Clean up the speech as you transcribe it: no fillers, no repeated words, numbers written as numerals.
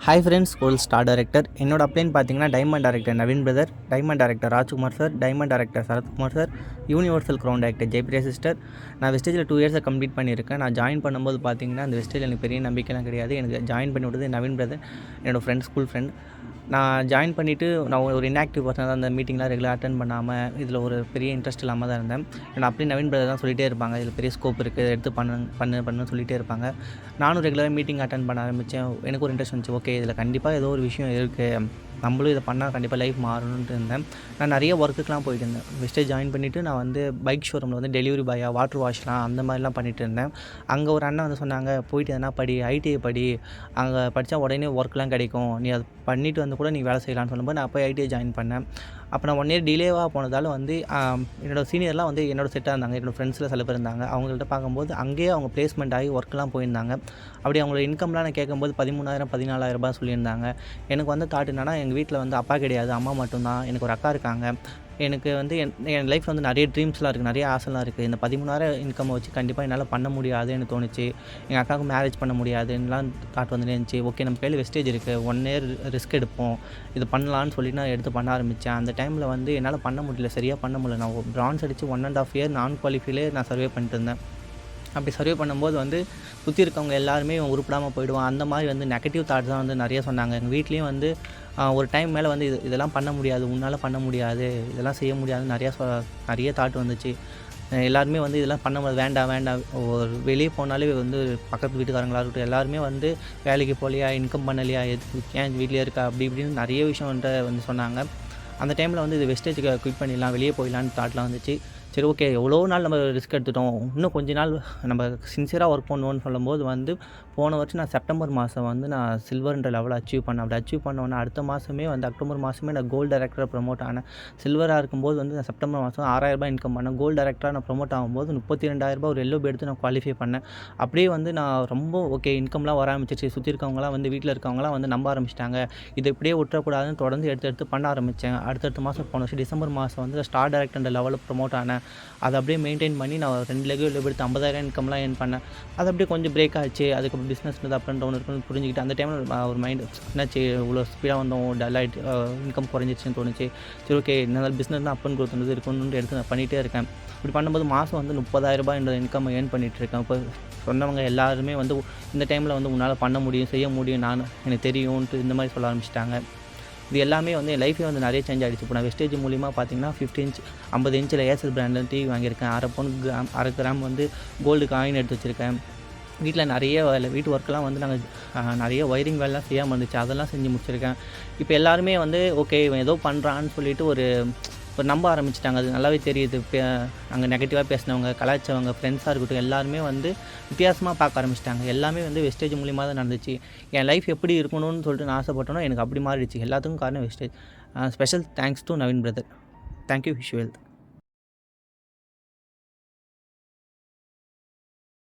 Hi friends, ஒரு star director. என்னோட அப்ளைன் பார்த்தீங்கன்னா diamond director Naveen brother, diamond director Rajkumar sir, diamond director Sarathkumar sir, universal crown director Jayapriya sister. நான் வெஸ்டேஜில் 2 இயர்ஸை complete பண்ணியிருக்கேன். நான் ஜாயின் பண்ணும்போது பார்த்தீங்கன்னா அந்த வெஸ்டேஜில் எனக்கு பெரிய நம்பிக்கைலாம் கிடையாது. எனக்கு ஜாயின் பண்ணி விட்டது நவீன் பிரதர், என்னோடய ஃப்ரெண்ட், ஸ்கூல் ஃப்ரெண்ட். நான் ஜாயின் பண்ணிவிட்டு நான் ஒரு இன்ஆக்டிவ் பர்சனாக தான் அந்த மீட்டிங்லாம் ரெகுலராக அட்டன் பண்ணாமல் இதில் ஒரு பெரிய இன்ட்ரெஸ்ட் இல்லாமல் தான் இருந்தேன். நான் அப்படியே நவீன் பிரதர் தான் சொல்லிகிட்டே இருப்பாங்க, இதில் பெரிய ஸ்கோப் இருக்குது, எடுத்து பண்ணுன்னு சொல்லிகிட்டே இருப்பாங்க. நானும் ரெகுலராக மீட்டிங் அட்டன் பண்ண ஆரம்பித்தேன். எனக்கு ஒரு இன்ட்ரெஸ்ட் வந்துச்சு. ஓகே, இதில் கண்டிப்பாக ஏதோ ஒரு விஷயம் இருக்குது, நம்மளும் இதை பண்ணால் கண்டிப்பாக லைஃப் மாறணுன்ட்டு இருந்தேன். நான் நிறைய ஒர்க்குக்கெலாம் போயிட்டு இருந்தேன். வெஸ்டேஜ் ஜாயின் பண்ணிவிட்டு நான் வந்து பைக் ஷோரூமில் வந்து டெலிவரி பாயாக, வாட்டர் வாஷ்லாம் அந்த மாதிரிலாம் பண்ணிகிட்டு இருந்தேன். அங்கே ஒரு அண்ணன் வந்து சொன்னாங்க, போயிட்டு எதனா படி, ஐடிஐ படி, அங்கே படித்தா உடனே ஒர்க்லாம் கிடைக்கும், நீ அது பண்ணிவிட்டு வந்து கூட நீ வேலை செய்யலான்னு சொல்லும்போது நான் போய் ஐடிஐ ஜாயின் பண்ணேன். அப்போ நான் 1 இயர் டிலேவாக போனதால் வந்து என்னோடய சீனியர்லாம் வந்து என்னோடய செட்டாக இருந்தாங்க. என்னோடய ஃப்ரெண்ட்ஸில் சில பேர் இருந்தாங்க. அவங்கள்ட்ட பார்க்கும்போது அங்கேயே அவங்க ப்ளேஸ்மெண்ட் ஆகி ஒர்க்லாம் போயிருந்தாங்க. அப்படி அவங்களோட இன்கம்லாம் நான் கேட்கும்போது 13,000 14,000 சொல்லியிருந்தாங்க. எனக்கு வந்து தாட் என்னன்னா, எங்கள் வீட்டில் வந்து அப்பா கிடையாது, அம்மா மட்டும்தான். எனக்கு ஒரு அக்கா இருக்காங்க. எனக்கு வந்து என் லைஃப்பில் வந்து நிறைய ட்ரீம்ஸ்லாம் இருக்குது, நிறைய ஆசைலாம் இருக்குது. இந்த 13,000 இன்கம் வச்சு கண்டிப்பாக என்னால் பண்ண முடியாதுன்னு தோணுச்சு. எங்கள் அக்காவுக்கு மேரேஜ் பண்ண முடியாதுன்னுலாம் தாட் வந்துட்டே இருந்துச்சு. ஓகே, நம்ம கையில் வெஸ்டேஜ் இருக்குது, 1 இயர் ரிஸ்க் எடுப்போம், இது பண்ணலான்னு சொல்லிட்டு நான் எடுத்து பண்ண ஆரம்பித்தேன். அந்த டைமில் வந்து என்னால் பண்ண முடியல, சரியாக பண்ண முடியல. நான் பிரான்ஸ் அடித்து 1.5 இயர் நான் குவாலிஃபைலே நான் சர்வே பண்ணிட்டு இருந்தேன். அப்படி சர்வே பண்ணும்போது வந்து சுற்றி இருக்கவங்க எல்லாருமே இவன் உருப்படாமல் போயிடுவான், அந்த மாதிரி வந்து நெகட்டிவ் தாட்ஸ் தான் வந்து நிறைய சொன்னாங்க. எங்கள் வீட்லேயும் வந்து ஒரு டைம் மேலே வந்து இதெல்லாம் பண்ண முடியாது, உன்னால் பண்ண முடியாது, இதெல்லாம் செய்ய முடியாதுன்னு நிறைய தாட் வந்துச்சு. எல்லாருமே வந்து இதெல்லாம் பண்ண முடியாது, வேண்டாம் வேண்டாம். ஒரு வெளியே போனாலே வந்து பக்கத்து வீட்டுக்காரங்களாக இருக்கட்டும், எல்லாருமே வந்து வேலைக்கு போகலையா, இன்கம் பண்ணலையா, ஏன் வீட்லேயே இருக்கா, அப்படி இப்படின்னு நிறைய விஷயம் வந்து சொன்னாங்க. அந்த டைமில் வந்து இது வெஸ்டேஜுக்கு குவிட் பண்ணிடலாம், வெளியே போயிடலான்னு தாட்லாம் வந்துச்சு. சரி, ஓகே, எவ்வளோ நாள் நம்ம ரிஸ்க் எடுத்துட்டோம், இன்னும் கொஞ்ச நாள் நம்ம சின்சியராக ஒர்க் பண்ணணும்னு சொல்லும்போது வந்து போன வருஷம் நான் செப்டம்பர் மாதம் வந்து நான் சில்வர்ன்ற லெவலை அச்சீவ் பண்ணேன். அப்படி அச்சீவ் பண்ணோன்னே அடுத்த மாதமே வந்து அக்டோபர் மாதமே நான் கோல்டு டைரக்டராக ப்ரமோட் ஆனேன். சில்வராக இருக்கும்போது வந்து நான் செப்டம்பர் மாதம் 6,000 இன்கம் பண்ணேன். கோல்டு டைரக்டராக நான் ப்ரமோட் ஆகும்போது 32,000 ஒரு எல்லோ எடுத்து நான் குவாலிஃபை பண்ணேன். அப்படியே வந்து நான் ரொம்ப ஓகே, இன்கம்லாம் வர ஆரம்பிச்சிச்சு. சுற்றி இருக்கவங்களாம் வந்து வீட்டில் இருக்கவங்களாம் வந்து நம்ப ஆரம்பிச்சிட்டாங்க. இதை இப்படியே விட்டுறக்கூடாதுன்னு தொடர்ந்து எடுத்து பண்ண ஆரம்பித்தேன். அடுத்தடுத்த மாதம் போன வருஷம் டிசம்பர் மாதம் வந்து ஸ்டார் டைரக்டர் லெவலில் ப்ரமோட் ஆனேன். அதை அப்படியே மெயின்டைன் பண்ணி நான் 2 லெவல் எடுத்து 50,000 இன்கம்லாம் ஏர்ன் பண்ணேன். அது அப்படியே கொஞ்சம் பிரேக் ஆச்சு. அதுக்கப்புறம் பிஸ்னஸ் அப் அண்ட் டவுன் இருக்குன்னு புரிஞ்சுக்கிட்டு அந்த டைமில் ஒரு மைண்ட் என்னாச்சு, இவ்வளோ ஸ்பீடாக வந்தோம், டல் ஆகிட்டு இன்கம் குறைஞ்சிருச்சுன்னு தோணுச்சு. சரி, ஓகே, என்ன பிஸ்னஸ் அப் அண்ட் க்ரோத் இருக்குன்னு எடுத்து நான் பண்ணிகிட்டே இருக்கேன். இப்படி பண்ணும்போது மாதம் வந்து 30,000 என்ற இன்கம் ஏர்ன் பண்ணிகிட்ருக்கேன். இப்போ சொன்னவங்க எல்லாருமே வந்து இந்த டைமில் வந்து உன்னால் பண்ண முடியும், செய்ய முடியும், எனக்கு தெரியும்ன்ட்டு இந்த மாதிரி சொல்ல ஆரம்பிச்சிட்டாங்க. இது எல்லாமே வந்து என் லைஃபே வந்து நிறைய சேஞ்ச் ஆகிடுச்சு. இப்போ நான் வெஸ்டேஜ் மூலிமா பார்த்தீங்கன்னா 50 இன்ச்சில் ஏசர் பிராண்டில் டிவி வாங்கியிருக்கேன். 1/2 கிராம் வந்து கோல்டு காயின் எடுத்து வச்சுருக்கேன். வீட்டில் நிறைய வேலை, வீட்டு ஒர்க்கெலாம் வந்து நாங்கள் நிறைய ஒயரிங் வேலைலாம் செய்யாமல் இருந்துச்சு, அதெல்லாம் செஞ்சு முடிச்சிருக்கேன். இப்போ எல்லாருமே வந்து ஓகே, இவன் ஏதோ பண்ணுறான்னு சொல்லிட்டு ஒரு நம்ப ஆரம்பிச்சிட்டாங்க. அது நல்லாவே தெரியுது. அங்கே நெகட்டிவாக பேசினவங்க, கலாய்ச்சவங்க, ஃப்ரெண்ட்ஸாக இருக்கட்டும், எல்லாருமே வந்து வித்தியாசமாக பார்க்க ஆரம்பிச்சிட்டாங்க. எல்லாமே வந்து வெஸ்டேஜ் மூலிமா தான் நடந்துச்சு. என் லைஃப் எப்படி இருக்கணும்னு சொல்லிட்டு நான் ஆசைப்பட்டனோ எனக்கு அப்படி மாறிடுச்சு. எல்லாத்துக்கும் காரணம் wastage. Special thanks to Naveen brother. Thank you. Wish you wealth.